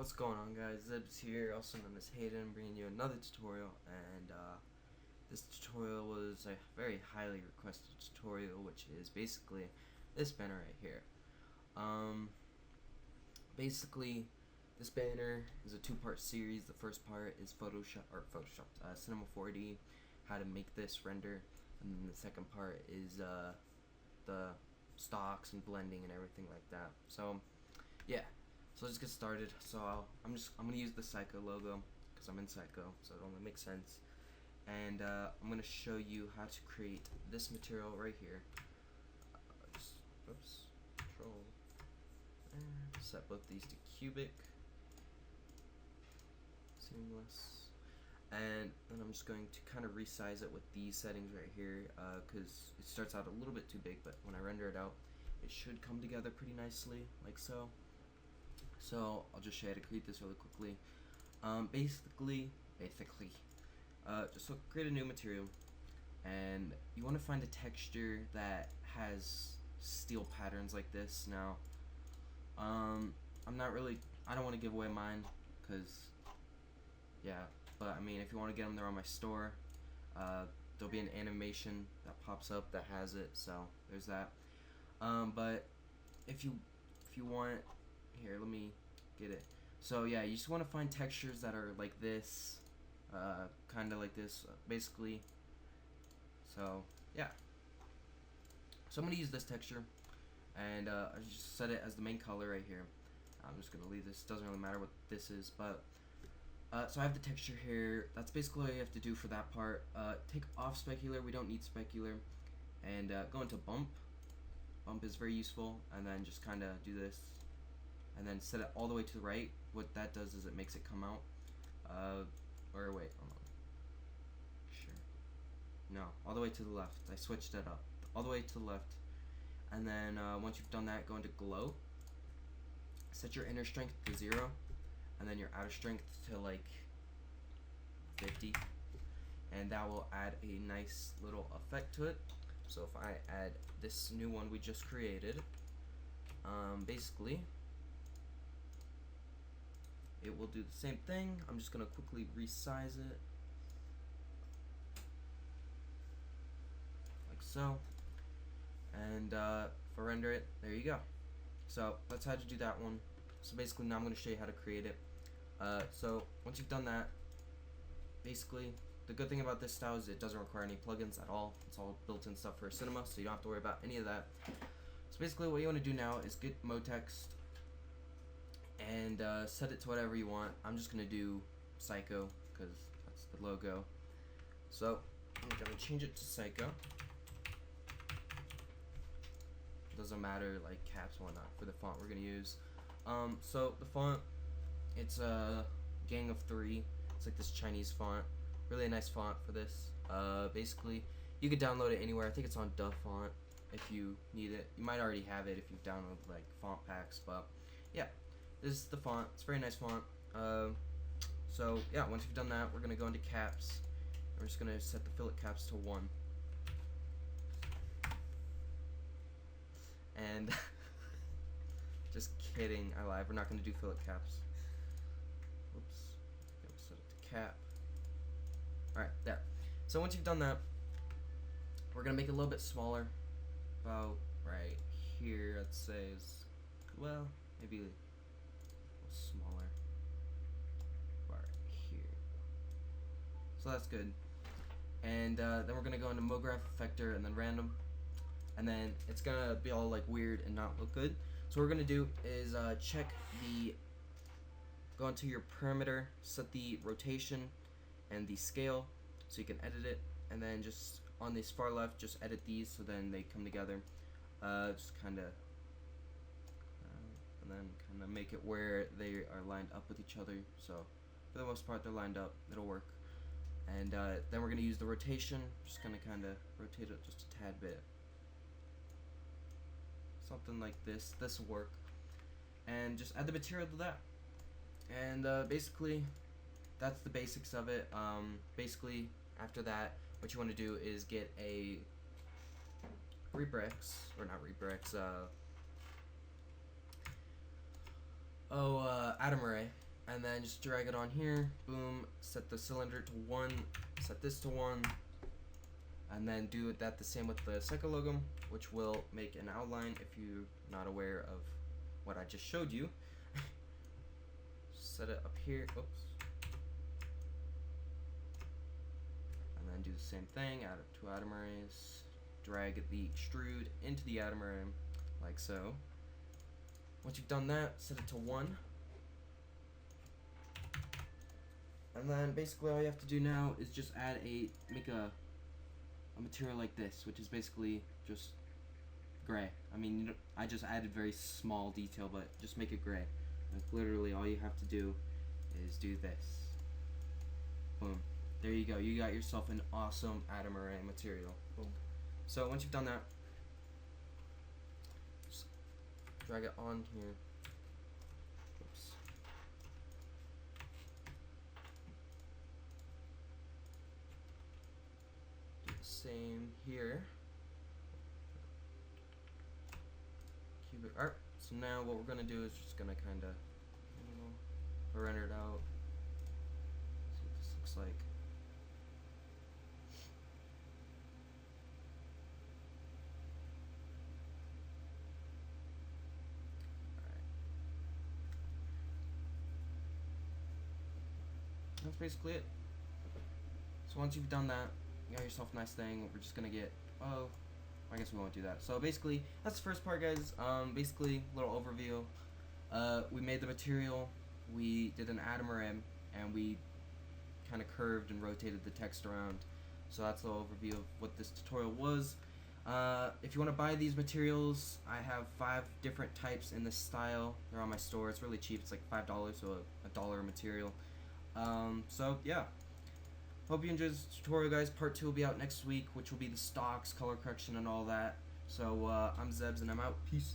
What's going on, guys? Zibs here, also known as Hayden, bringing you another tutorial, and this tutorial was a very highly requested tutorial, which is basically this banner right here. Basically, this banner is a two-part series. The first part is Cinema 4D, how to make this render, and then the second part is the stocks and blending and everything like that. So, yeah. So let's get started. So I'm gonna use the Psycho logo because I'm in Psycho, so it only makes sense. And I'm gonna show you how to create this material right here. Control, and set both these to cubic, seamless, and then I'm just going to kind of resize it with these settings right here because it starts out a little bit too big, but when I render it out, it should come together pretty nicely, like so. So I'll just show you how to create this really quickly. Basically, just create a new material, and you want to find a texture that has steel patterns like this. Now, I don't want to give away mine, cause yeah. But I mean, if you want to get them, they're on my store. There'll be an animation that pops up that has it. So there's that. But if you want. Here, let me get it. So yeah, you just want to find textures that are like this, kind of like this, basically. So yeah. So I'm gonna use this texture, and I just set it as the main color right here. I'm just gonna leave this. Doesn't really matter what this is, but so I have the texture here. That's basically what you have to do for that part. Take off specular. We don't need specular, and go into bump. Bump is very useful, and then just kind of do this. And then set it all the way to the right. What that does is it makes it come out. Or wait, hold on. Sure. No, all the way to the left. I switched it up. All the way to the left. And then once you've done that, go into glow. Set your inner strength to 0. And then your outer strength to like 50. And that will add a nice little effect to it. So if I add this new one we just created, basically, it will do the same thing. I'm just gonna quickly resize it like so, and for render it, there you go. So that's how to do that one. So basically now I'm gonna show you how to create it. So once you've done that, basically the good thing about this style is it doesn't require any plugins at all. It's all built-in stuff for cinema, so you don't have to worry about any of that. So basically what you want to do now is get mode text and set it to whatever you want. I'm just gonna do Psycho because that's the logo. So I'm gonna change it to Psycho. Doesn't matter like caps and whatnot for the font we're gonna use. So the font, it's a Gang of 3. It's like this Chinese font. Really nice font for this. Basically, you could download it anywhere. I think it's on Duff Font if you need it. You might already have it if you've downloaded like font packs, but yeah. This is the font. It's a very nice font. So yeah, once you've done that, we're gonna go into caps. We're just gonna set the fillet caps to 1. And just kidding, I lied. We're not gonna do fillet caps. Oops. Okay, we'll set it to cap. All right, there. So once you've done that, we're gonna make it a little bit smaller. About right here, I'd say is, well, maybe smaller right here. So that's good. And then we're gonna go into MoGraph Effector and then random, and then it's gonna be all like weird and not look good. So what we're gonna do is go into your parameter, set the rotation and the scale so you can edit it, and then just on this far left, just edit these so then they come together. Just kind of. And then kind of make it where they are lined up with each other. So for the most part, they're lined up. It'll work. And then we're gonna use the rotation. Just gonna kind of rotate it just a tad bit. Something like this. This will work. And just add the material to that. And basically, that's the basics of it. Basically, after that, what you want to do is get a atom array. and then just drag it on here, boom, set the cylinder to 1, set this to 1, and then do that the same with the second logo, which will make an outline if you're not aware of what I just showed you. Set it up here, oops, and then do the same thing, add 2 atom arrays, drag the extrude into the atom array, like so. Once you've done that, set it to 1. And then basically all you have to do now is just make a material like this, which is basically just gray. I mean, I just added very small detail, but just make it gray. Like literally all you have to do is do this. Boom. There you go. You got yourself an awesome atom array material. Boom. So once you've done that, just drag it on here. Oops. Do the same here. Cubic art. So now what we're gonna do is just gonna kind of render it out. See what this looks like. That's basically it. So once you've done that, you got yourself a nice thing. We're just gonna get, oh, I guess we won't do that. So basically, that's the first part, guys. Basically, a little overview. We made the material, we did an atom array, and we kind of curved and rotated the text around. So that's the overview of what this tutorial was. If you want to buy these materials, I have 5 different types in this style. They're on my store. It's really cheap. It's like $5, so a $1 material. So yeah, hope you enjoyed this tutorial, guys. Part 2 will be out next week, which will be the stocks, color correction, and all that. So I'm Zebs, and I'm out. Peace.